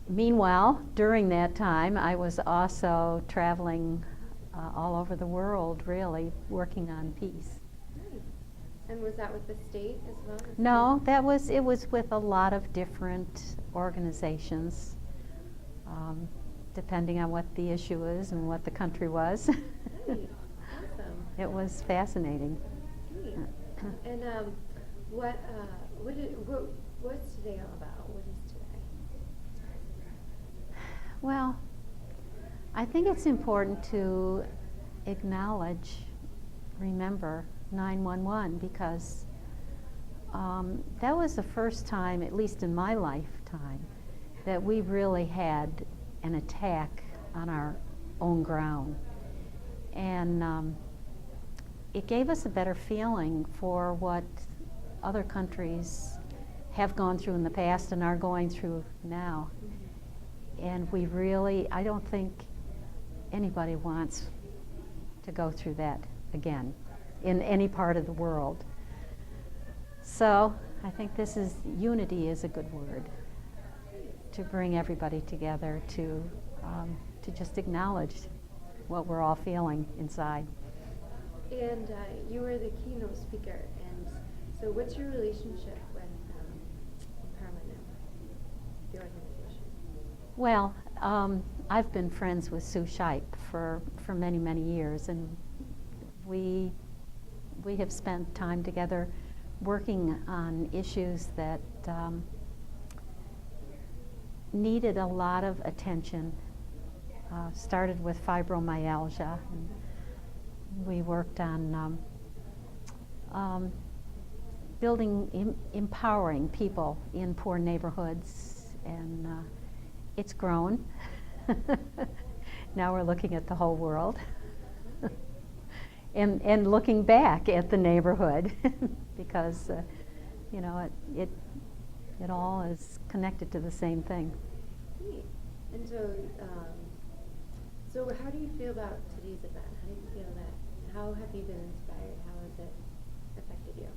meanwhile, during that time, I was also traveling all over the world, really, working on peace. Nice. And was that with the state as well? No, it was with a lot of different organizations, depending on what the issue is and what the country was. Nice. Awesome. It was fascinating. Neat. And what's today all about? What is today? Well, I think it's important to acknowledge, remember 911, because that was the first time, at least in my lifetime, that we really had an attack on our own ground. And it gave us a better feeling for what other countries have gone through in the past and are going through now. And we really, I don't think anybody wants to go through that again in any part of the world. So I think unity is a good word to bring everybody together to just acknowledge what we're all feeling inside. And you were the keynote speaker, and so what's your relationship with Permanent, the organization? Well, I've been friends with Sue Shipe for many, many years, and we have spent time together working on issues that needed a lot of attention started with fibromyalgia. And we worked on empowering people in poor neighborhoods, and it's grown. Now we're looking at the whole world and looking back at the neighborhood because you know, it all is connected to the same thing. Neat. And so, so how do you feel about today's event? How do you feel that, how have you been inspired? How has it affected you?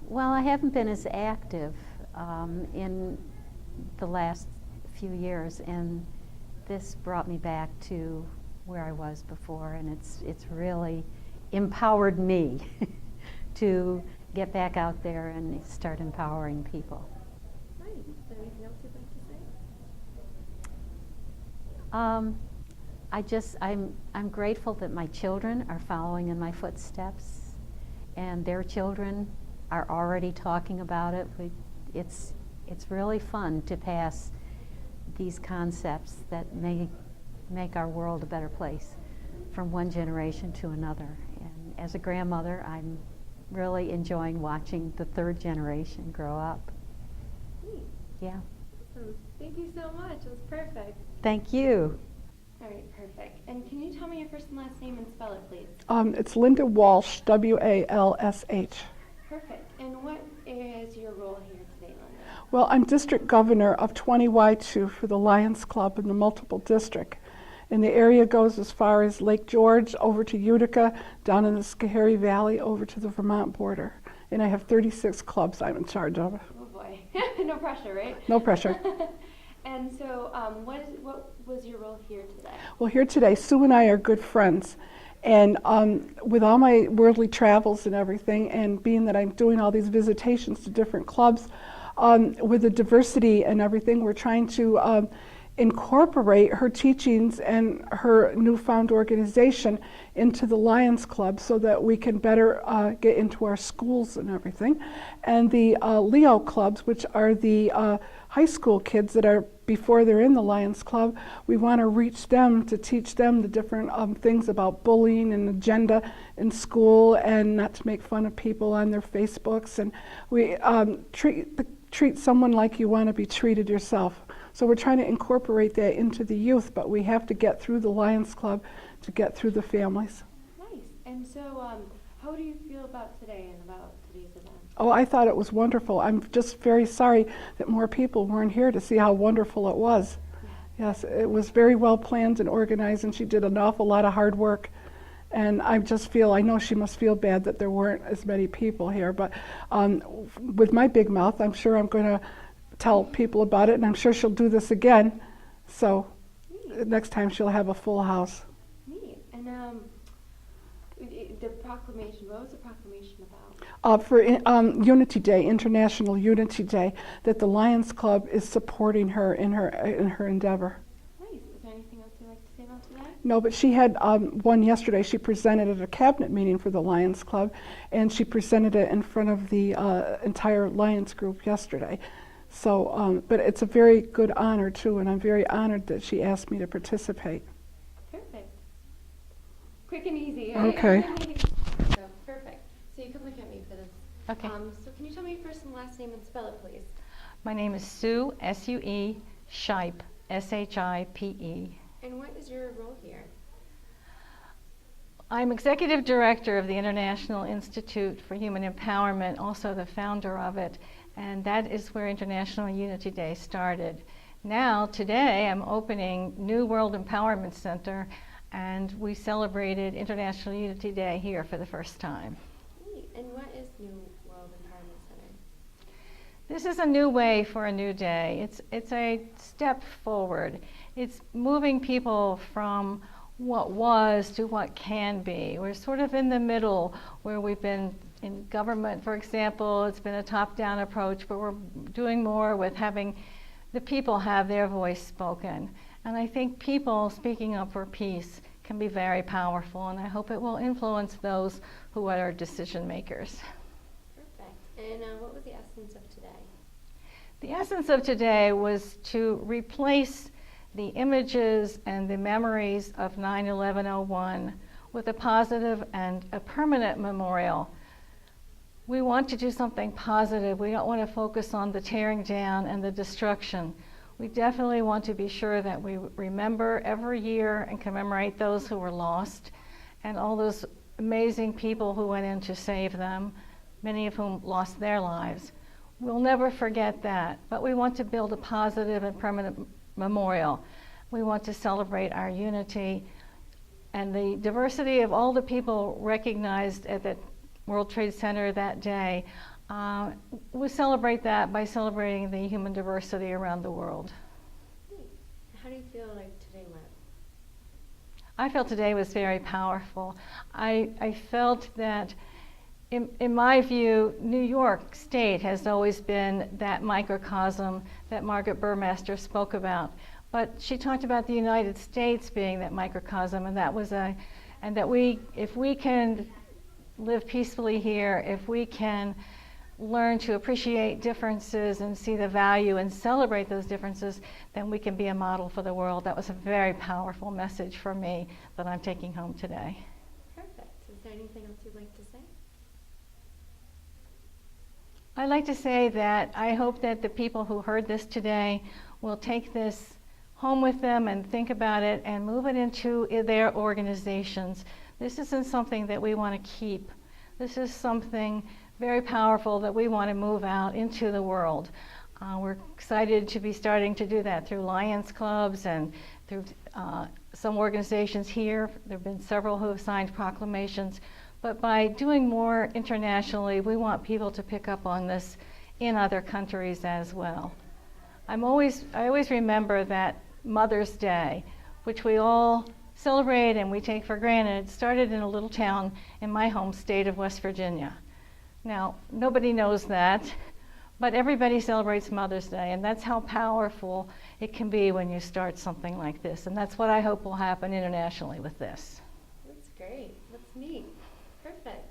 Well, I haven't been as active in the last few years, and this brought me back to where I was before, and it's really empowered me to get back out there and start empowering people. Nice. Is there anything else you'd like to say? I'm grateful that my children are following in my footsteps, and their children are already talking about it. It's really fun to pass these concepts that may make our world a better place from one generation to another. And as a grandmother, I'm really enjoying watching the third generation grow up. Neat. Yeah. Awesome. Thank you so much. It was perfect. Thank you. All right, perfect. And can you tell me your first and last name and spell it, please? It's Linda Walsh, W-A-L-S-H. Perfect. And what is your role here today, Linda? Well, I'm district governor of 20Y2 for the Lions Club in the multiple district. And the area goes as far as Lake George, over to Utica, down in the Schoharie Valley, over to the Vermont border. And I have 36 clubs I'm in charge of. Oh boy. No pressure, right? No pressure. And so, what was your role here today? Well, here today, Sue and I are good friends. And with all my worldly travels and everything, and being that I'm doing all these visitations to different clubs, with the diversity and everything, we're trying to incorporate her teachings and her newfound organization into the Lions Club so that we can better get into our schools and everything. And the Leo clubs, which are the high school kids that are before they're in the Lions Club, we want to reach them to teach them the different things about bullying and agenda in school, and not to make fun of people on their Facebooks. And we treat someone like you want to be treated yourself. So we're trying to incorporate that into the youth, but we have to get through the Lions Club to get through the families. Nice. And so, how do you feel about today and about today's event? Oh, I thought it was wonderful. I'm just very sorry that more people weren't here to see how wonderful it was. Yes, it was very well planned and organized, and she did an awful lot of hard work. And I just feel, I know she must feel bad that there weren't as many people here, but with my big mouth, I'm sure I'm going to tell people about it, and I'm sure she'll do this again. So next time she'll have a full house. Neat. And the proclamation, what was the proclamation about? For Unity Day, International Unity Day, that the Lions Club is supporting her in her endeavor. Nice. Is there anything else you'd like to say about today? No, but she had one yesterday. She presented at a cabinet meeting for the Lions Club, and she presented it in front of the entire Lions group yesterday. So, but it's a very good honor too, and I'm very honored that she asked me to participate. Perfect. Quick and easy, right? Okay. So, perfect. So you can look at me for this. Okay. So can you tell me your first and last name and spell it, please? My name is Sue, S-U-E, Shipe, S-H-I-P-E. And what is your role here? I'm executive director of the International Institute for Human Empowerment, also the founder of it, and that is where International Unity Day started. Now, today, I'm opening New World Empowerment Center, and we celebrated International Unity Day here for the first time. Neat. And what is New World Empowerment Center? This is a new way for a new day. It's a step forward. It's moving people from what was to what can be. We're sort of in the middle where we've been in government, for example, it's been a top-down approach, but we're doing more with having the people have their voice spoken. And I think people speaking up for peace can be very powerful, and I hope it will influence those who are decision makers. Perfect. And what was the essence of today? The essence of today was to replace the images and the memories of 9/11/01 with a positive and a permanent memorial. We want to do something positive. We don't want to focus on the tearing down and the destruction. We definitely want to be sure that we remember every year and commemorate those who were lost and all those amazing people who went in to save them, many of whom lost their lives. We'll never forget that, but we want to build a positive and permanent memorial. We want to celebrate our unity and the diversity of all the people recognized at the World Trade Center that day. We celebrate that by celebrating the human diversity around the world. How do you feel like today went? I felt today was very powerful. I felt that, in my view, New York State has always been that microcosm that Margaret Burmaster spoke about. But she talked about the United States being that microcosm, and that if we can live peacefully here, if we can learn to appreciate differences and see the value and celebrate those differences, then we can be a model for the world. That was a very powerful message for me that I'm taking home today. Perfect. Is there anything else you'd like to say? I'd like to say that I hope that the people who heard this today will take this home with them and think about it and move it into their organizations. This isn't something that we want to keep. This is something very powerful that we want to move out into the world. We're excited to be starting to do that through Lions Clubs and through some organizations here. There have been several who have signed proclamations. But by doing more internationally, we want people to pick up on this in other countries as well. I always remember that Mother's Day, which we all celebrate and we take for granted, started in a little town in my home state of West Virginia. Now, nobody knows that, but everybody celebrates Mother's Day, and that's how powerful it can be when you start something like this. And that's what I hope will happen internationally with this. That's great. That's neat. Perfect.